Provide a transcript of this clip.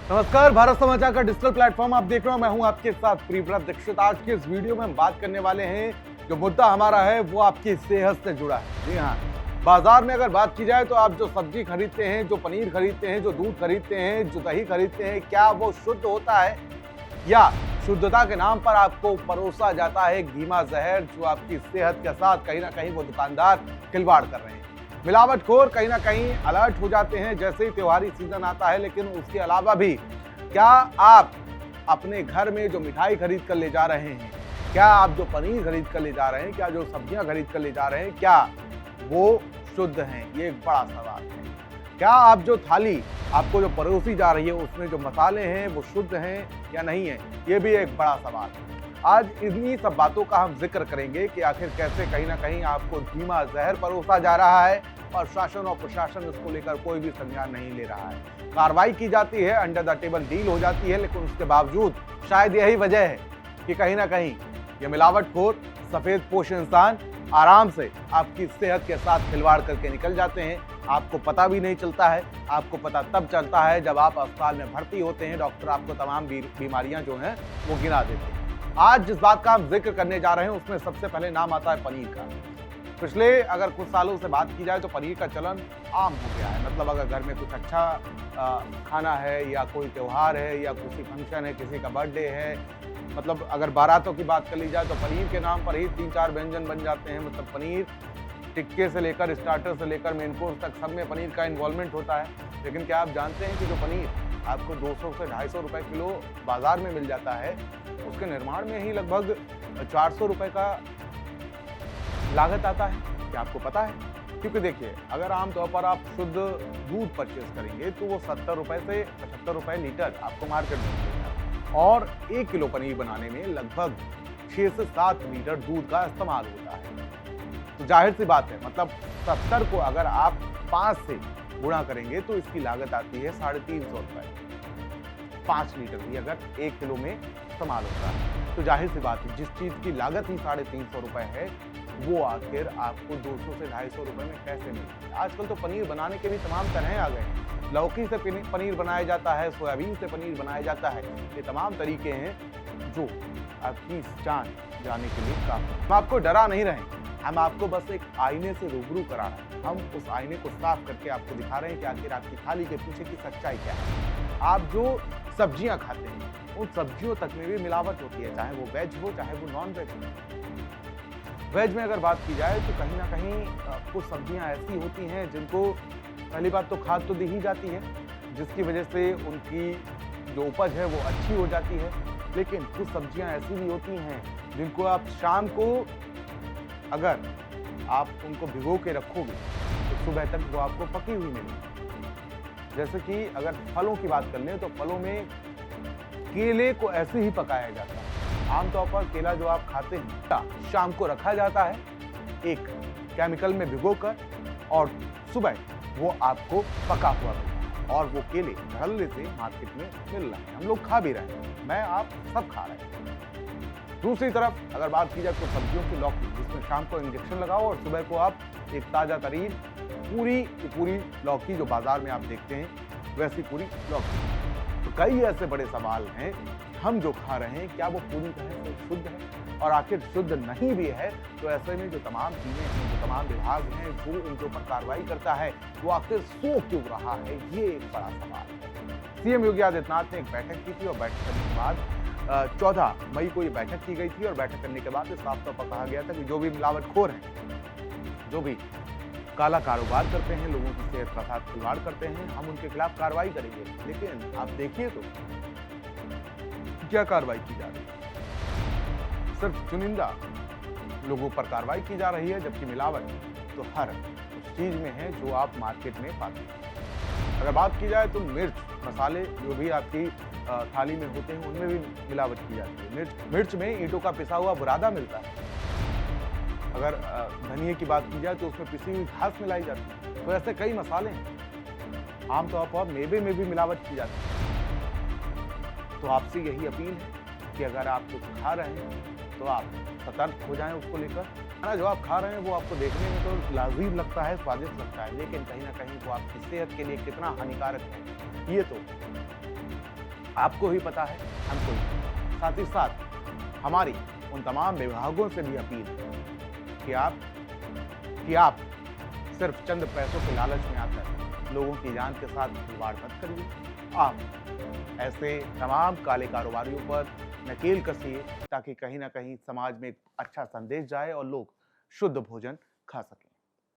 नमस्कार, भारत समाचार का डिजिटल प्लेटफॉर्म आप देख रहे हो। मैं हूं आपके साथ प्रियव्रत दीक्षित। आज के इस वीडियो में हम बात करने वाले हैं, जो मुद्दा हमारा है वो आपकी सेहत से जुड़ा है। जी हाँ, बाजार में अगर बात की जाए तो आप जो सब्जी खरीदते हैं, जो पनीर खरीदते हैं, जो दूध खरीदते हैं, जो दही खरीदते हैं, क्या वो शुद्ध होता है या शुद्धता के नाम पर आपको परोसा जाता है धीमा जहर, जो आपकी सेहत के साथ कहीं ना कहीं वो दुकानदार खिलवाड़ कर रहे हैं। मिलावटखोर कहीं ना कहीं अलर्ट हो जाते हैं जैसे ही त्योहारी सीजन आता है। लेकिन उसके अलावा भी क्या आप अपने घर में जो मिठाई खरीद कर ले जा रहे हैं, क्या आप जो पनीर खरीद कर ले जा रहे हैं, क्या जो सब्जियां खरीद कर ले जा रहे हैं, क्या वो शुद्ध हैं? ये एक बड़ा सवाल है। क्या आप जो थाली आपको जो परोसी जा रही है उसमें जो मसाले हैं वो शुद्ध हैं या नहीं है? ये भी एक बड़ा सवाल है। आज इन्हीं सब बातों का हम जिक्र करेंगे कि आखिर कैसे कहीं ना कहीं आपको धीमा जहर परोसा जा रहा है और शासन और प्रशासन इसको लेकर कोई भी संज्ञान नहीं ले रहा है। कार्रवाई की जाती है, अंडर द टेबल डील हो जाती है, लेकिन उसके बावजूद शायद यही वजह है कि कहीं ना कहीं ये मिलावटखोर सफेदपोश इंसान आराम से आपकी सेहत के साथ खिलवाड़ करके निकल जाते हैं। आपको पता भी नहीं चलता है। आपको पता तब चलता है जब आप अस्पताल में भर्ती होते हैं, डॉक्टर आपको तमाम बीमारियां जो हैं वो गिना देते हैं। आज जिस बात का हम जिक्र करने जा रहे हैं उसमें सबसे पहले नाम आता है पनीर का। पिछले अगर कुछ सालों से बात की जाए तो पनीर का चलन आम हो गया है। मतलब अगर घर में कुछ अच्छा खाना है या कोई त्योहार है या किसी फंक्शन है, किसी का बर्थडे है, मतलब अगर बारातों की बात कर ली जाए तो पनीर के नाम पर ही 3-4 व्यंजन बन जाते हैं। मतलब पनीर टिक्के से लेकर स्टार्टर से लेकर मेन कोर्स तक सब में पनीर का इन्वॉल्वमेंट होता है। लेकिन क्या आप जानते हैं कि जो पनीर आपको 200 से 250 रुपए किलो बाजार में मिल जाता है, उसके निर्माण में ही लगभग 400 रुपए का लागत आता है? क्या आपको पता है? क्योंकि देखिए, अगर आमतौर पर आप शुद्ध दूध परचेज करेंगे तो वो 70 रुपए से 75 रुपए लीटर आपको मार्केट में मिलेगा और 1 किलो पनीर बनाने में लगभग 6 से 7 लीटर दूध का इस्तेमाल होता है। तो जाहिर सी बात है, मतलब 70 को अगर आप 5 से गुणा करेंगे तो इसकी लागत आती है 350 रुपए 5 लीटर की, अगर 1 किलो में इस्तेमाल होता है। तो जाहिर सी बात है, जिस चीज की लागत ही 350 रुपए है वो आखिर आपको 200 से 250 रुपए में कैसे मिलती है? आजकल तो पनीर बनाने के भी तमाम तरह आ गए हैं। लौकी से पनीर बनाया जाता है, सोयाबीन से पनीर बनाया जाता है। ये तमाम तरीके हैं जो आपकी जान जाने के लिए काफी। हम आपको डरा नहीं रहे, हम आपको बस एक आईने से रूबरू करा रहे हैं। हम उस आईने को साफ करके आपको दिखा रहे हैं कि आखिर आपकी थाली के पीछे की सच्चाई क्या है। आप जो सब्जियां खाते हैं उन सब्जियों तक में भी मिलावट होती है, चाहे वो वेज हो चाहे वो नॉन वेज हो। वेज में अगर बात की जाए तो कहीं ना कहीं कुछ सब्जियां ऐसी होती हैं जिनको पहली बात तो खाद तो दी ही जाती है, जिसकी वजह से उनकी जो उपज है वो अच्छी हो जाती है। लेकिन कुछ सब्जियां ऐसी भी होती हैं जिनको आप शाम को अगर आप उनको भिगो के रखोगे तो सुबह तक वो आपको पकी हुई मिलेगी। जैसे कि अगर फलों की बात कर लें तो फलों में केले को ऐसे ही पकाया जाता है। आमतौर पर केला जो आप खाते हैं शाम को रखा जाता है एक केमिकल में भिगोकर और सुबह वो आपको पका हुआ मिलता है और वो केले ढलने से मार्केट में मिल रहे हैं, हम लोग खा भी रहे हैं, मैं आप सब खा रहे हैं। दूसरी तरफ अगर बात की जाए तो सब्जियों की लौकी, जिसमें शाम को इंजेक्शन लगाओ और सुबह को आप एक ताजा तरीन पूरी की पूरी लौकी जो बाजार में आप देखते हैं वैसी पूरी लौकी। तो कई ऐसे बड़े सवाल हैं, हम जो खा रहे हैं क्या वो पूरी तरह से शुद्ध है? और आखिर शुद्ध नहीं भी है तो ऐसे में जो तमाम टीमें हैं, जो तमाम विभाग हैं, जो इनके ऊपर कार्रवाई करता है वो आखिर सो क्यों रहा है? ये एक बड़ा सवाल है। सीएम योगी आदित्यनाथ ने एक बैठक की थी और बैठक करने के बाद 14 मई को ये बैठक की गई थी और बैठक करने के बाद इस साफ तौर पर कहा गया था कि जो भी मिलावटखोर हैं, जो भी काला कारोबार करते हैं, लोगों की सेहत के साथ खिलवाड़ करते हैं, हम उनके खिलाफ कार्रवाई करेंगे। लेकिन आप देखिए तो क्या कार्रवाई की जा रही है? सिर्फ चुनिंदा लोगों पर कार्रवाई की जा रही है, जबकि मिलावट तो हर उस चीज में है जो आप मार्केट में पाते हैं। अगर बात की जाए तो मिर्च मसाले जो भी आपकी थाली में होते हैं उनमें भी मिलावट की जाती है। मिर्च में ईंटों का पिसा हुआ बुरादा मिलता है। अगर धनिये की बात की जाए तो उसमें पिसी हुई घास मिलाई जाती है। तो ऐसे कई मसाले हैं। आमतौर पर मेवे में भी मिलावट की जाती है। तो आपसे यही अपील है कि अगर आप कुछ खा रहे हैं तो आप सतर्क हो जाएं उसको लेकर। खाना जो आप खा रहे हैं वो आपको देखने में तो लाजीब लगता है, स्वादिष्ट लगता है, लेकिन कहीं ना कहीं वो आपकी सेहत के लिए कितना हानिकारक है ये तो आपको ही पता है, हमको ही। साथ ही साथ हमारी उन तमाम विभागों से भी अपील है कि आप सिर्फ चंद पैसों के लालच में आकर लोगों की जान के साथ खिलवाड़ मत करिए। आप ऐसे तमाम काले कारोबारियों पर नकेल कसिए ताकि कहीं ना कहीं समाज में एक अच्छा संदेश जाए और लोग शुद्ध भोजन खा सकें।